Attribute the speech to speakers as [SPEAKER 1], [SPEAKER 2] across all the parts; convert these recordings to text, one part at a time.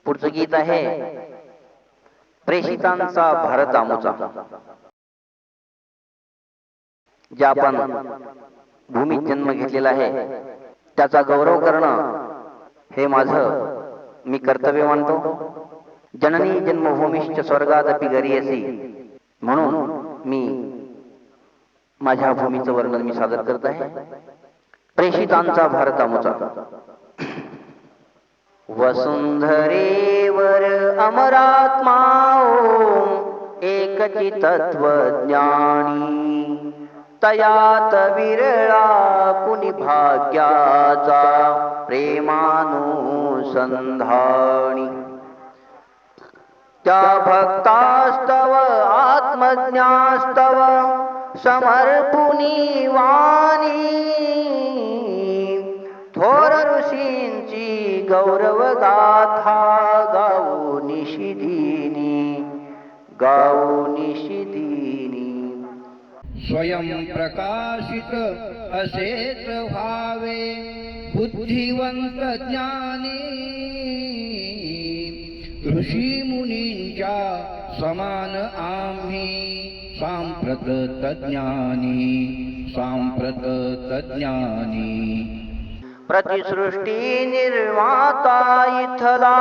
[SPEAKER 1] पुढचं गीत आहे प्रेषितांचा भारत आमुचा. ज्या आपण भूमीत जन्म घेतलेला आहे त्याचा गौरव करणं हे माझं मी कर्तव्य मानतो. जननी जन्मभूमीश्च स्वर्गादपि गरीयसी म्हणून मी माझ्या भूमीचं वर्णन मी सादर करत आहे. प्रेषितांचा भारत आमुचा. वसुंधरेवर अमरात्मा एकची तत्वज्ञानी तयात विरळा कुणी भाग्याचा प्रेमानुसंधानी. त्या भक्तास्तव आत्मज्ञास्तव समर्पुनी वाणी थोर ऋषींची गौरव गाथा गाऊ निशिदिनी
[SPEAKER 2] स्वयं प्रकाशित असेच व्हावे बुद्धिवंत ज्ञानी ऋषी मुनींच्या समान आम्ही सांप्रत तज्ञानी.
[SPEAKER 1] प्रतिसृष्टी निर्माता इथला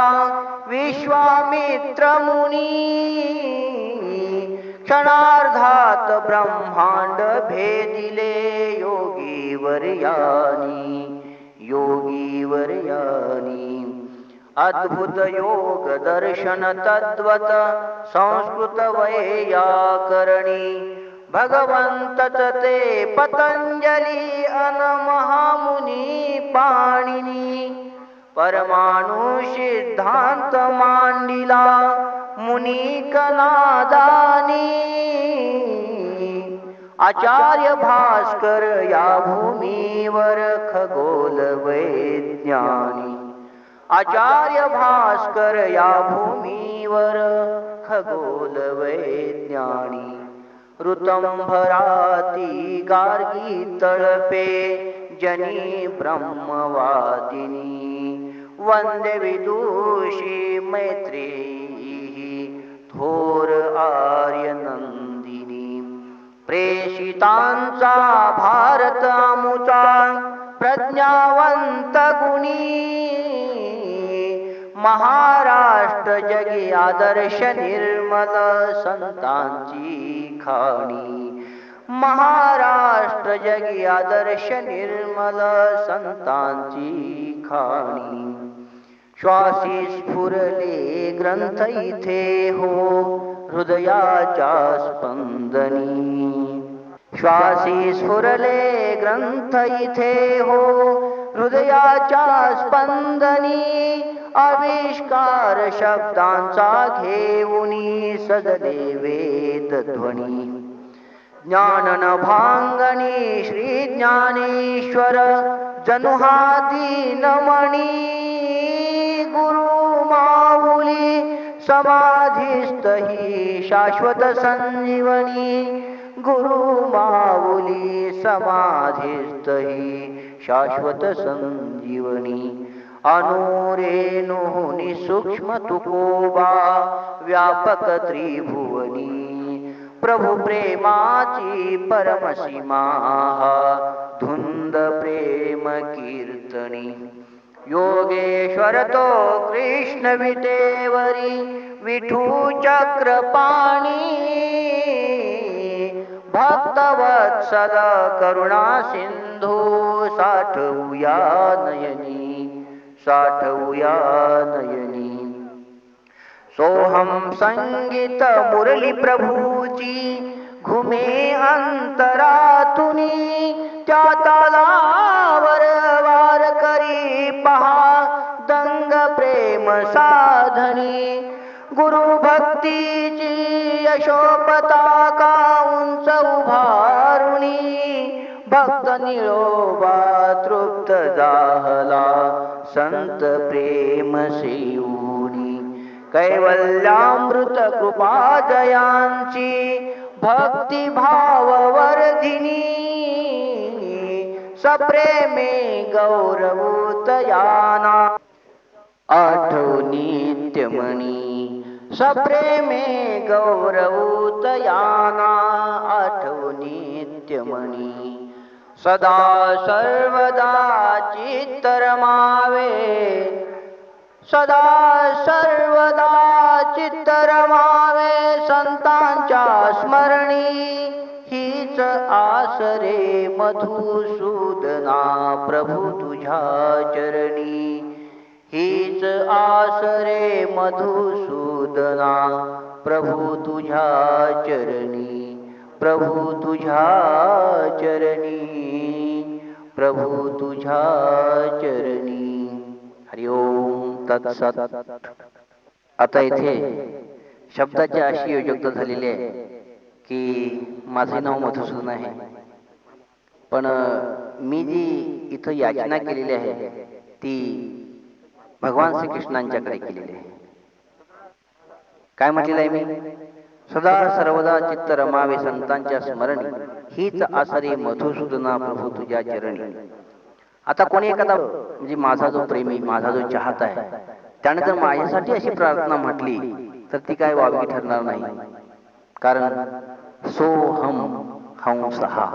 [SPEAKER 1] विश्वामित्र मुनी क्षणार्धात ब्रह्मांड भेदिले योगीवर्यानी. अद्भुत योग दर्शन तद्वत संस्कृत वैयाकरणी भगवंतच ते पतंजली अन महामुनी पाणिनी. परमाणु सिद्धांत मांडिला मुनी कनादानी. आचार्य भास्कर या भूमीवर खगोल वैज्ञानी. आचार्य भास्कर या भूमीवर खगोल वैज्ञानी. ऋतंभराती गार्गी तळपे जनी ब्रह्मवादिनी. वंदे विदुषी मैत्रेयी थोर आर्यनंदिनी. प्रेषितांचा भारत आमुचा प्रज्ञावंत गुणी. महाराष्ट्र जगी आदर्श निर्मल संतांची खाणी. महाराष्ट्र जगी आदर्श निर्मल संतांची खाणी. श्वासी स्फुरले ग्रंथ इथे हो हृदयाच्या स्पंदनी. श्वासी स्फुरले ग्रंथ इथे हो हृदयाच्या स्पंदनी. आविष्कार शब्दांचा घेऊनी सजले वेद ध्वनी. ज्ञान नभांगणी श्री ज्ञानेश्वर जनु हा दीनमणी. गुरु माऊली समाधिस्थ ही शाश्वत संजीवनी. गुरु माऊली समाधिस्थ ही शाश्वत संजीवनी. अनुरेणुहुनी सूक्ष्म तुकोबा व्यापक त्रिभुवनी. प्रभु प्रेमाची परमसीमा धुंद प्रेम कीर्तनी. योगेश्वर तो कृष्ण विटेवरी विठू चक्रपाणी. भक्तवत्सल करुणा सिंधू साठवूया नयनी. सोहम संगीत मुरली प्रभूची घुमे अंतरातुनी. त्या तालावर वार करी पहा दंग प्रेम साधनी. गुरु भक्तीची यशोपताका उंच उभारुनी. भक्त निळोबा तृप्त जाहला संत प्रेम सेऊनी. कैवल्यामृत कृपा जयांची भक्ती भाव वर्धिनी. सप्रेमे गौरवूतयाना आठवणी सप्रेमे गौरवूत याना आठवणी नित्यमणी सदा सर्वदा चित्त रमावे सदा सर्वदा चित्त रमावे संतांच्या स्मरणी हीच आसरे मधुसूदना प्रभू तुझ्या चरणी हीच आसरे मधुसूदना प्रभू तुझ्या चरणी प्रभू तुझ्या चरणी प्रभू तुझ्या चरणी. हरि ओम तत्सत. आता इथे शब्दाची अशी योजकता झालेली आहे की माझे नाव मधुसूदन आहे, पण मी जी इथं याचना केलेली आहे ती भगवान श्रीकृष्णांच्याकडे केलेली आहे. काय म्हटलेलं आहे मी? सदा सर्वदा चित्त रमावे संतांच्या स्मरणी हीच आसरे मधुसूदना प्रभू तुझ्या चरणी. आता कोणी एखादा म्हणजे माझा जो प्रेमी माझा जो चाहता आहे त्याने जर माझ्यासाठी अशी प्रार्थना म्हटली तर ती काय वावगी ठरणार नाही. कारण सो हम हंसहा